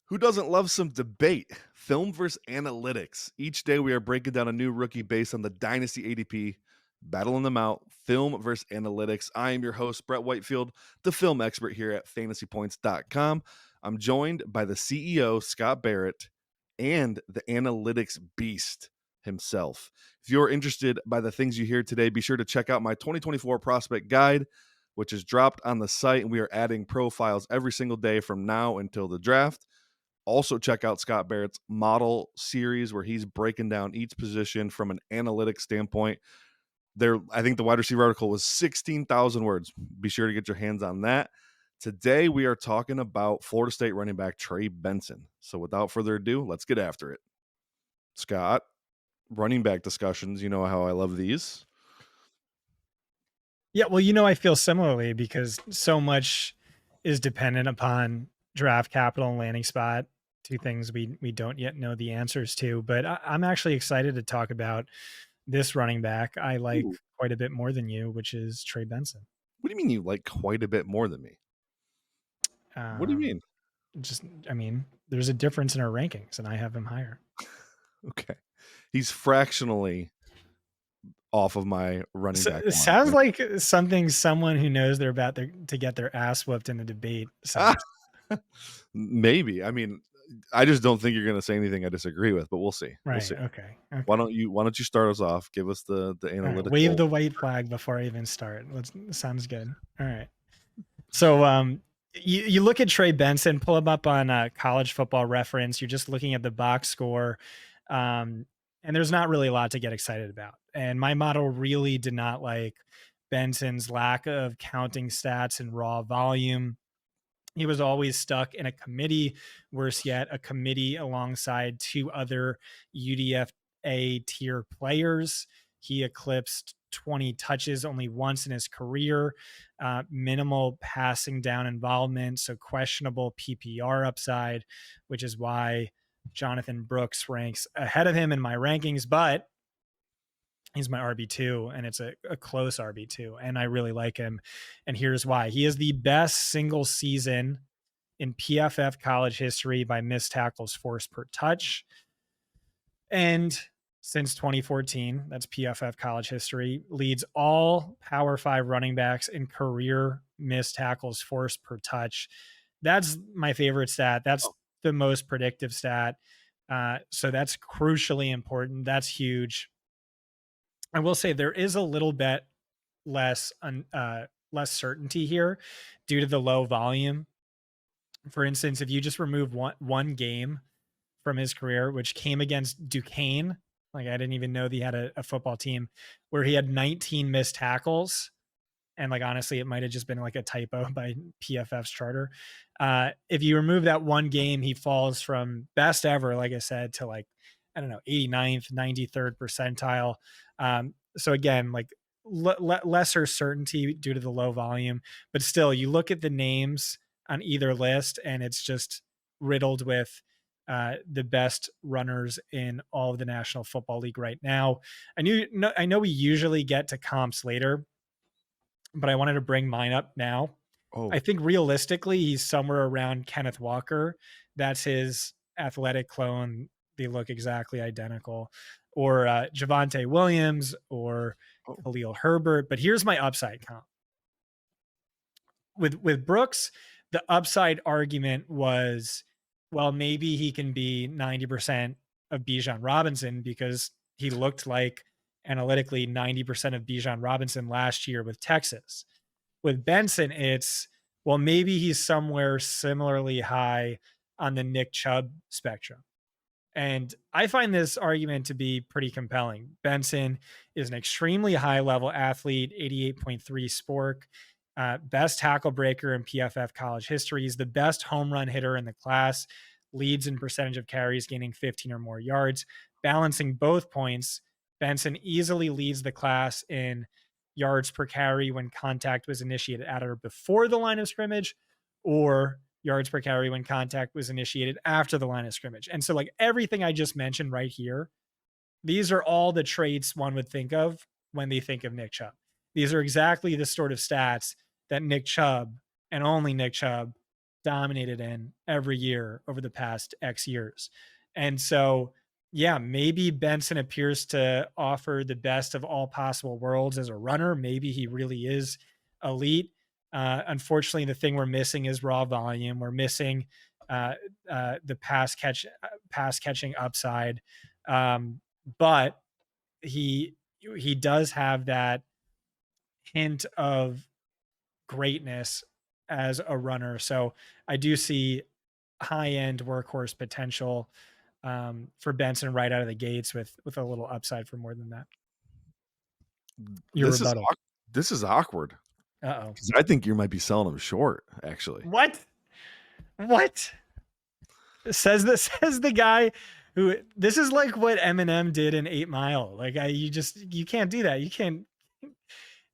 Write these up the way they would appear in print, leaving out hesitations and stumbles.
Who doesn't love some debate? Film versus analytics. Each day we are breaking down a new rookie based on the Dynasty ADP, battling them out, film versus analytics. I am your host, Brett Whitefield, the film expert here at FantasyPoints.com. I'm joined by the CEO, Scott Barrett, and the analytics beast himself. If you're interested by the things you hear today, be sure to check out my 2024 prospect guide, which is dropped on the site, and we are adding profiles every single day from now until the draft. Also, check out Scott Barrett's model series where he's breaking down each position from an analytics standpoint. I think the wide receiver article was 16,000 words. Be sure to get your hands on that. Today, we are talking about Florida State running back Trey Benson. So, without further ado, let's get after it. Scott, running back discussions. You know how I love these. Yeah, well, I feel similarly because so much is dependent upon draft capital and landing spot, two things we don't yet know the answers to. But I'm actually excited to talk about this running back I like Ooh, quite a bit more than you, which is Trey Benson. what do you mean you like quite a bit more than me? What do you Um, mean? there's a difference in our rankings, and I have him higher. Okay. He's fractionally off of my running So, back it line. sounds like something someone who knows they're about to get their ass whooped in the debate Ah, says. maybe. I mean, I just don't think you're going to say anything I disagree with, but we'll see. We'll Right. see. Okay. Why Okay. don't you start us off? Give us the All right, wave analytical. the white flag before I even start. Sounds good. All right. So you look at Trey Benson, pull him up on College Football Reference. You're just looking at the box score, and there's not really a lot to get excited about. And my model really did not like Benson's lack of counting stats and raw volume. He was always stuck in a committee, worse yet, a committee alongside two other UDFA tier players. He eclipsed 20 touches only once in his career, minimal passing down involvement, so questionable PPR upside, which is why Jonathan Brooks ranks ahead of him in my rankings. But he's my RB2, and it's a close RB2, and I really like him. And here's why. He is the best single season in PFF college history by missed tackles forced per touch. And since 2014, that's PFF college history, leads all Power 5 running backs in career missed tackles forced per touch. That's my favorite stat. That's the most predictive stat. So that's crucially important. That's huge. I will say there is a little bit less certainty here due to the low volume. For instance, if you just remove one game from his career, which came against Duquesne, like I didn't even know that he had a football team where he had 19 missed tackles. And like honestly, it might have just been like a typo by PFF's charter. If you remove that one game, he falls from best ever, like I said, to like, I don't know, 89th, 93rd percentile. So again, like lesser certainty due to the low volume, but still, you look at the names on either list, and it's just riddled with the best runners in all of the National Football League right now. I know we usually get to comps later, but I wanted to bring mine up now. I Oh, think realistically, he's somewhere around Kenneth Walker. That's his athletic clone. They look exactly identical. Or Javonte Williams or oh, Khalil Herbert. But here's my upside comp. With Brooks, the upside argument was, well, maybe he can be 90% of Bijan Robinson because he looked like analytically 90% of Bijan Robinson last year with Texas. With Benson, it's, well, maybe he's somewhere similarly high on the Nick Chubb spectrum. And I find this argument to be pretty compelling. Benson is an extremely high level athlete, 88.3 spork, best tackle breaker in PFF college history. He's the best home run hitter in the class, leads in percentage of carries, gaining 15 or more yards. Balancing both points, Benson easily leads the class in yards per carry when contact was initiated at or before the line of scrimmage, or yards per carry when contact was initiated after the line of scrimmage. And so, like everything I just mentioned right here, these are all the traits one would think of when they think of Nick Chubb. These are exactly the sort of stats that Nick Chubb and only Nick Chubb dominated in every year over the past X years. And so, yeah, maybe Benson appears to offer the best of all possible worlds as a runner. Maybe he really is elite. Unfortunately, the thing we're missing is raw volume. We're missing uh, the pass catching upside. But he does have that hint of greatness as a runner. So I do see high end workhorse potential for Benson right out of the gates with a little upside for more than that. Your This is rebuttal. this is awkward Uh oh. 'cause I think you might be selling him short, actually. What? What? Says the guy who this is like what Eminem did in 8 Mile. Like you can't do that. You can't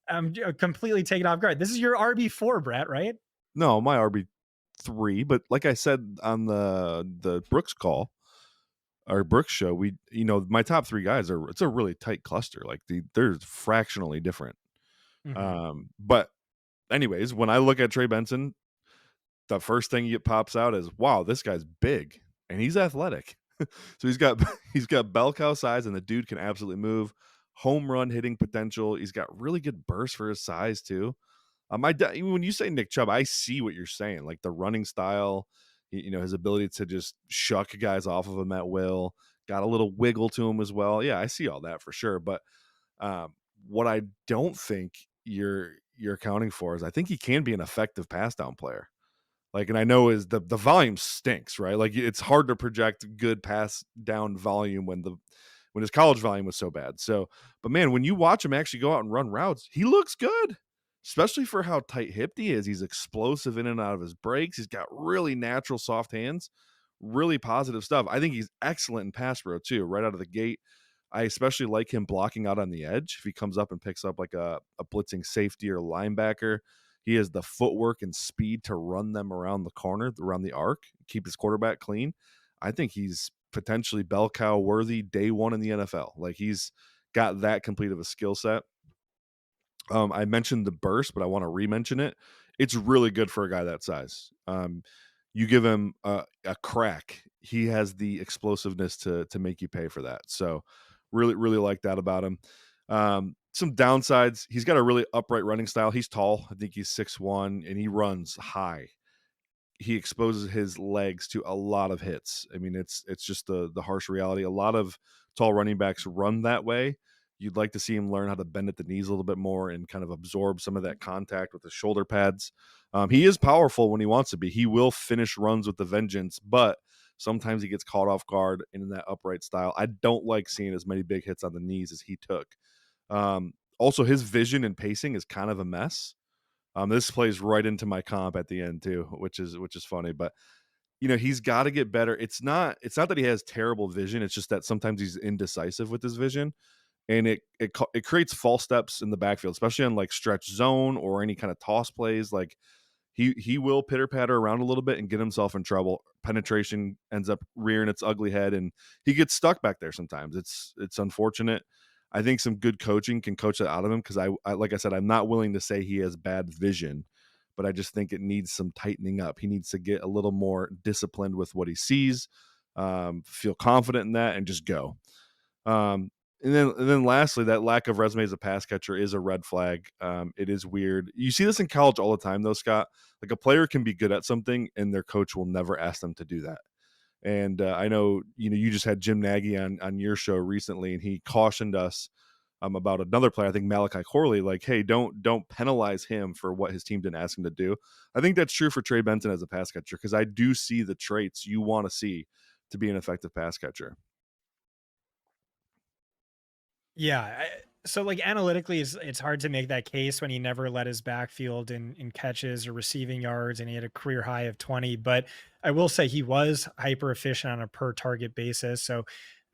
I'm completely taken off guard. This is your RB4, Brett, right? No, my RB3, but like I said on the Brooks call, our Brooks show, my top 3 guys it's a really tight cluster. Like they're fractionally different. Mhm. But anyways, when I look at Trey Benson, the first thing that pops out is, wow, this guy's big and he's athletic. So he's got bell cow size, and the dude can absolutely move. Home run hitting potential. He's got really good burst for his size too. When you say Nick Chubb, I see what you're saying. Like the running style, his ability to just shuck guys off of him at will. Got a little wiggle to him as well. Yeah, I see all that for sure. But what I don't think you're accounting for is I think he can be an effective pass down player. Like, and I know is the volume stinks, right? Like it's hard to project good pass down volume when his college volume was so bad. So, but man, when you watch him actually go out and run routes, he looks good, especially for how tight hipped he is. He's explosive in and out of his breaks. He's got really natural soft hands, really positive stuff. I think he's excellent in pass pro too, right out of the gate. I especially like him blocking out on the edge. If he comes up and picks up like a blitzing safety or linebacker, he has the footwork and speed to run them around the corner, around the arc, keep his quarterback clean. I think he's potentially bell cow worthy day one in the NFL. Like he's got that complete of a skill set. I mentioned the burst, but I want to re-mention it. It's really good for a guy that size. You give him a crack, he has the explosiveness to make you pay for that. So, really, really like that about him. Some downsides: he's got a really upright running style. He's tall. I think he's 6'1", and he runs high. He exposes his legs to a lot of hits. I mean, it's just the harsh reality. A lot of tall running backs run that way. You'd like to see him learn how to bend at the knees a little bit more and kind of absorb some of that contact with the shoulder pads. He is powerful when he wants to be. He will finish runs with the vengeance, but sometimes he gets caught off guard in that upright style. I don't like seeing as many big hits on the knees as he took. Also, his vision and pacing is kind of a mess. This plays right into my comp at the end too, which is funny. But he's got to get better. It's not that he has terrible vision. It's just that sometimes he's indecisive with his vision, and it creates false steps in the backfield, especially on like stretch zone or any kind of toss plays. Like he will pitter patter around a little bit and get himself in trouble. Penetration ends up rearing its ugly head, and he gets stuck back there sometimes. It's unfortunate. I think some good coaching can coach that out of him because I like I said, I'm not willing to say he has bad vision, but I just think it needs some tightening up. He needs to get a little more disciplined with what he sees, feel confident in that, and just go. Um, and then lastly, that lack of resume as a pass catcher is a red flag. It is weird. You see this in college all the time, though, Scott. Like a player can be good at something, and their coach will never ask them to do that. And I know you just had Jim Nagy on your show recently, and he cautioned us about another player. I think Malachi Corley, like, hey, don't penalize him for what his team didn't ask him to do. I think that's true for Trey Benson as a pass catcher because I do see the traits you want to see to be an effective pass catcher. Yeah. So like analytically, it's hard to make that case when he never led his backfield in catches or receiving yards, and he had a career high of 20. But I will say he was hyper efficient on a per target basis. So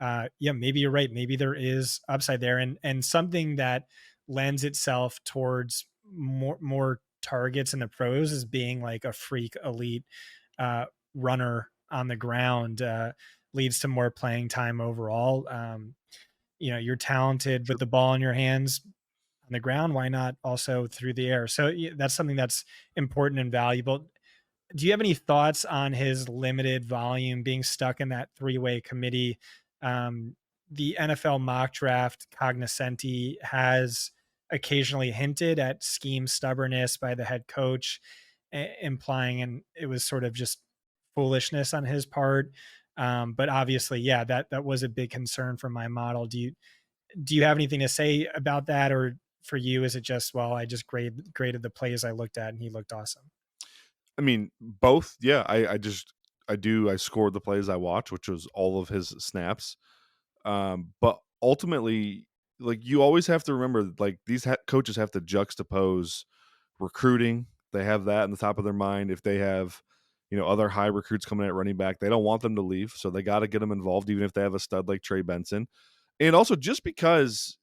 yeah, maybe you're right. Maybe there is upside there, and something that lends itself towards more targets in the pros is being like a freak elite runner on the ground. Leads to more playing time overall. You're talented with the ball in your hands on the ground. Why not also through the air? So that's something that's important and valuable. do you have any thoughts on his limited volume being stuck in that three-way committee? Um, the NFL mock draft cognoscenti has occasionally hinted at scheme stubbornness by the head coach, implying and it was sort of just foolishness on his part. But obviously, yeah, that was a big concern for my model. Do you have anything to say about that, or for you, is it just, well, I just graded the plays I looked at and he looked awesome? I mean, both. Yeah, I scored the plays I watched, which was all of his snaps. But ultimately, like you always have to remember, like these coaches have to juxtapose recruiting. They have that in the top of their mind. If they have, other high recruits coming at running back, they don't want them to leave, so they got to get them involved, even if they have a stud like Trey Benson. And also, just because,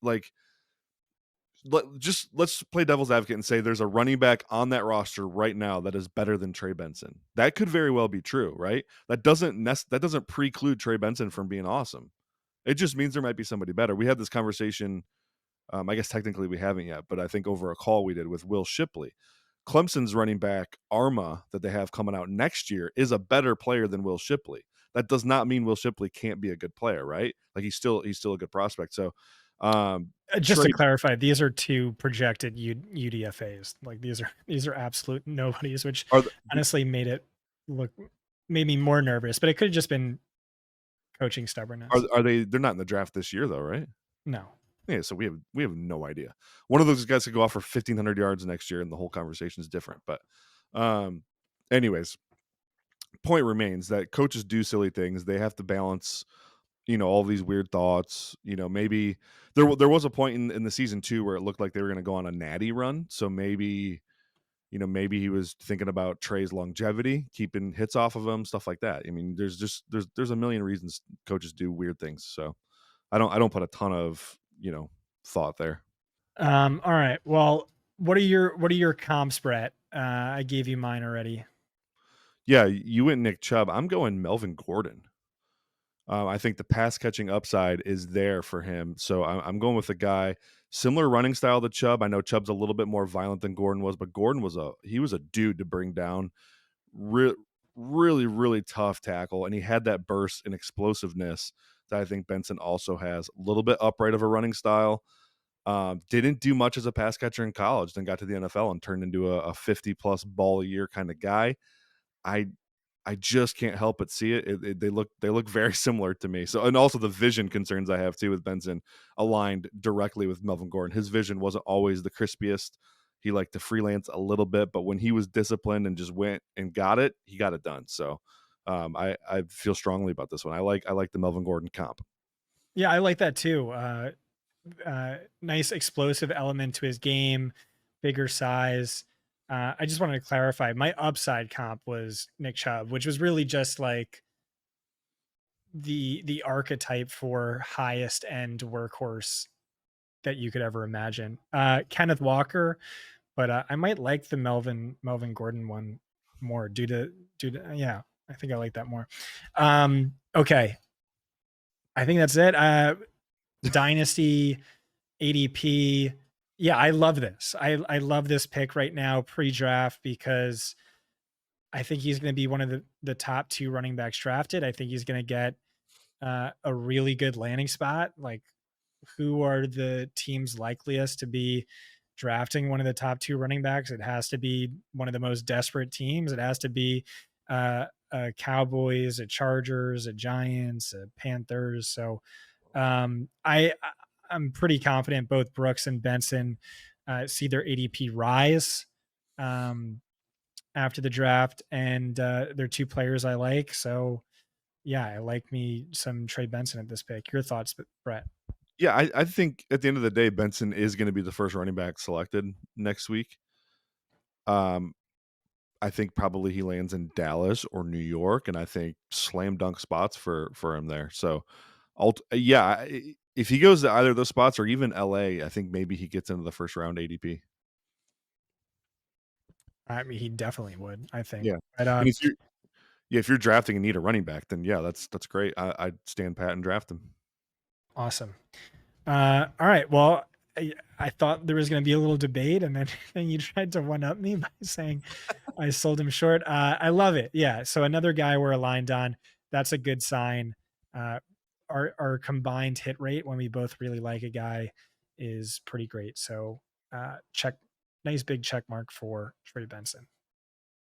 like, let's play devil's advocate and say there's a running back on that roster right now that is better than Trey Benson. That could very well be true, right? That doesn't preclude Trey Benson from being awesome. It just means there might be somebody better. We had this conversation. I guess technically we haven't yet, but I think over a call we did with Will Shipley. Clemson's running back Arma that they have coming out next year is a better player than Will Shipley. That does not mean Will Shipley can't be a good player, right? Like he's still a good prospect. So Just to Trey clarify, these are two projected UDFAs. Like these are absolute nobodies, which are honestly look made me more nervous. But it could have just been coaching stubbornness. are they? They're not in the draft this year though, right? No. Yeah, so we have no idea. One of those guys could go off for 1,500 yards next year, and the whole conversation is different. But, um, anyways, point remains that coaches do silly things. They have to balance, all these weird thoughts. Maybe there was a point in the season two where it looked like they were going to go on a natty run. So maybe he was thinking about Trey's longevity, keeping hits off of him, stuff like that. I mean, there's a million reasons coaches do weird things. So I don't put a ton of thought there. All right. Well, what are your comps, Brett? I gave you mine already. Yeah, you went Nick Chubb. I'm going Melvin Gordon. I think the pass catching upside is there for him. So I'm going with a guy similar running style to Chubb. I know Chubb's a little bit more violent than Gordon was, but Gordon was a dude to bring down. Really, really tough tackle, and he had that burst and explosiveness that I think Benson also has. A little bit upright of a running style. Didn't do much as a pass catcher in college, then got to the NFL and turned into a 50 plus ball a year kind of guy. I I just can't help but see it. They look very similar to me. So, and also the vision concerns I have too with Benson aligned directly with Melvin Gordon. His vision wasn't always the crispiest. He liked to freelance a little bit, but when he was disciplined and just went and got it, he got it done. So, I feel strongly about this one. I like the Melvin Gordon comp. Yeah, I like that too. Nice explosive element to his game, bigger size. I just wanted to clarify my upside comp was Nick Chubb, which was really just like the archetype for highest end workhorse that you could ever imagine. Kenneth Walker, but I might like the Melvin Gordon one more due to yeah, I think I like that more. Okay, I think that's it. Dynasty ADP. Yeah, I love this. I love this pick right now pre-draft because I think he's going to be one of the top two running backs drafted. I think he's going to get a really good landing spot. Like, who are the teams likeliest to be drafting one of the top two running backs? It has to be one of the most desperate teams. It has to be a Cowboys, a Chargers, a Giants, a Panthers. So I'm pretty confident both Brooks and Benson see their ADP rise after the draft, and they're two players I like. So yeah, I like me some Trey Benson at this pick. Your thoughts, Brett? Yeah, I think at the end of the day, Benson is going to be the first running back selected next week. Um, I think probably he lands in Dallas or New York, and I think slam dunk spots for him there. So, yeah, if he goes to either of those spots or even LA, I think maybe he gets into the first round ADP. I mean, he definitely would, I think. Yeah, But and if you're drafting and need a running back, then yeah, that's great. I'd stand pat and draft him. awesome. All right. Well, I thought there was going to be a little debate, and then and you tried to one up me by saying I sold him short. I love it. Yeah. So another guy we're aligned on. That's a good sign. Uh, our combined hit rate when we both really like a guy is pretty great. So check, nice big check mark for Trey Benson.